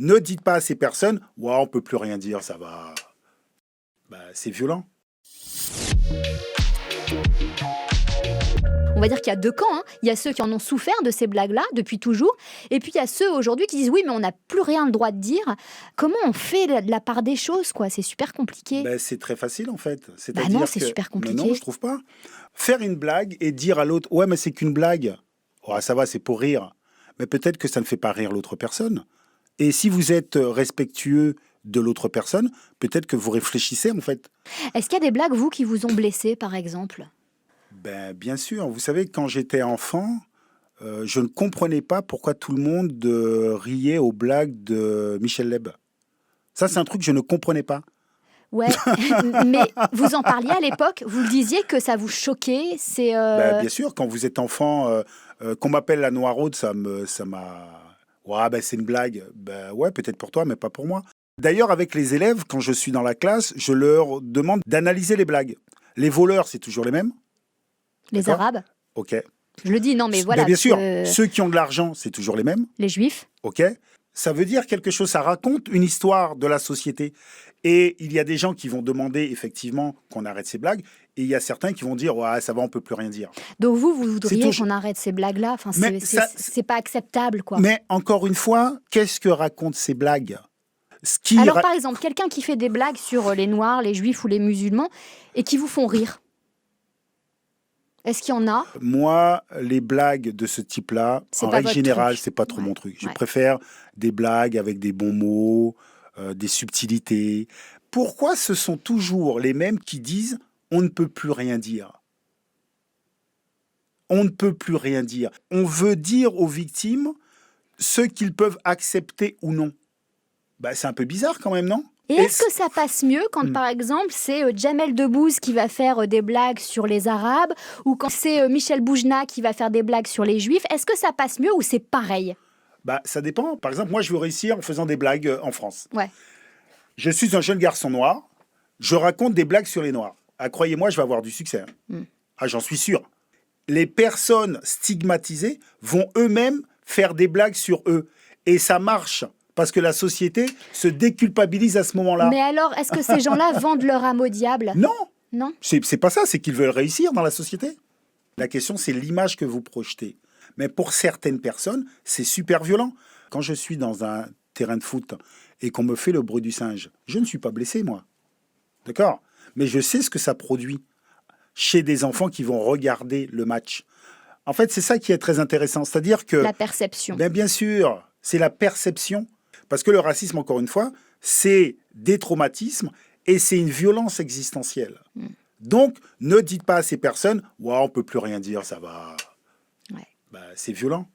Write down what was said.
ne dites pas à ces personnes « Ouais, on peut plus rien dire, ça va ». C'est violent. On va dire qu'il y a deux camps, hein. Il y a ceux qui en ont souffert de ces blagues-là depuis toujours, et puis il y a ceux aujourd'hui qui disent oui, mais on n'a plus rien le droit de dire. Comment on fait la part des choses, quoi? C'est super compliqué. C'est très facile en fait. Non, c'est super compliqué. Mais non, je trouve pas. Faire une blague et dire à l'autre ouais, mais c'est qu'une blague. Oh, ça va, c'est pour rire. Mais peut-être que ça ne fait pas rire l'autre personne. Et si vous êtes respectueux de l'autre personne, peut-être que vous réfléchissez en fait. Est-ce qu'il y a des blagues, vous, qui vous ont blessé, par exemple? Bien sûr. Vous savez, quand j'étais enfant, je ne comprenais pas pourquoi tout le monde riait aux blagues de Michel Leb. Ça, c'est un truc que je ne comprenais pas. Ouais, mais vous en parliez à l'époque, vous le disiez que ça vous choquait. Bien sûr, quand vous êtes enfant, qu'on m'appelle la noiraude, ça m'a... Ouais, c'est une blague. Ouais, peut-être pour toi, mais pas pour moi. D'ailleurs, avec les élèves, quand je suis dans la classe, je leur demande d'analyser les blagues. Les voleurs, c'est toujours les mêmes. Les Arabes. Ok. Je le dis, non, mais voilà. Bien sûr, ceux qui ont de l'argent, c'est toujours les mêmes. Les Juifs. Ok. Ça veut dire quelque chose, ça raconte une histoire de la société. Et il y a des gens qui vont demander effectivement qu'on arrête ces blagues, et il y a certains qui vont dire ouais, ça va, on peut plus rien dire. Donc vous voudriez qu'on arrête ces blagues-là? Enfin, c'est pas acceptable, quoi. Mais encore une fois, qu'est-ce que racontent ces blagues? Alors, par exemple, quelqu'un qui fait des blagues sur les Noirs, les Juifs ou les musulmans, et qui vous font rire. Est-ce qu'il y en a? Moi, les blagues de ce type-là, en règle générale, c'est pas trop mon truc. Je préfère des blagues avec des bons mots, des subtilités. Pourquoi ce sont toujours les mêmes qui disent « on ne peut plus rien dire ». On ne peut plus rien dire. On veut dire aux victimes ce qu'ils peuvent accepter ou non. C'est un peu bizarre quand même, non? Et est-ce que ça passe mieux quand, par exemple, c'est Jamel Debbouze qui va faire des blagues sur les Arabes, ou quand c'est Michel Boujna qui va faire des blagues sur les Juifs? Est-ce que ça passe mieux ou c'est pareil? Ça dépend. Par exemple, moi, je veux réussir en faisant des blagues en France. Ouais. Je suis un jeune garçon noir. Je raconte des blagues sur les Noirs. Croyez-moi, je vais avoir du succès. J'en suis sûr. Les personnes stigmatisées vont eux-mêmes faire des blagues sur eux. Et ça marche. Parce que la société se déculpabilise à ce moment-là. Mais alors, est-ce que ces gens-là vendent leur âme au diable? Non. Non. C'est pas ça, c'est qu'ils veulent réussir dans la société. La question, c'est l'image que vous projetez. Mais pour certaines personnes, c'est super violent. Quand je suis dans un terrain de foot et qu'on me fait le bruit du singe, je ne suis pas blessé, moi. D'accord? Mais je sais ce que ça produit chez des enfants qui vont regarder le match. En fait, c'est ça qui est très intéressant. C'est-à-dire que... La perception. Bien sûr, c'est la perception. Parce que le racisme, encore une fois, c'est des traumatismes et c'est une violence existentielle. Donc, ne dites pas à ces personnes « Ouais, on peut plus rien dire, ça va. » C'est violent.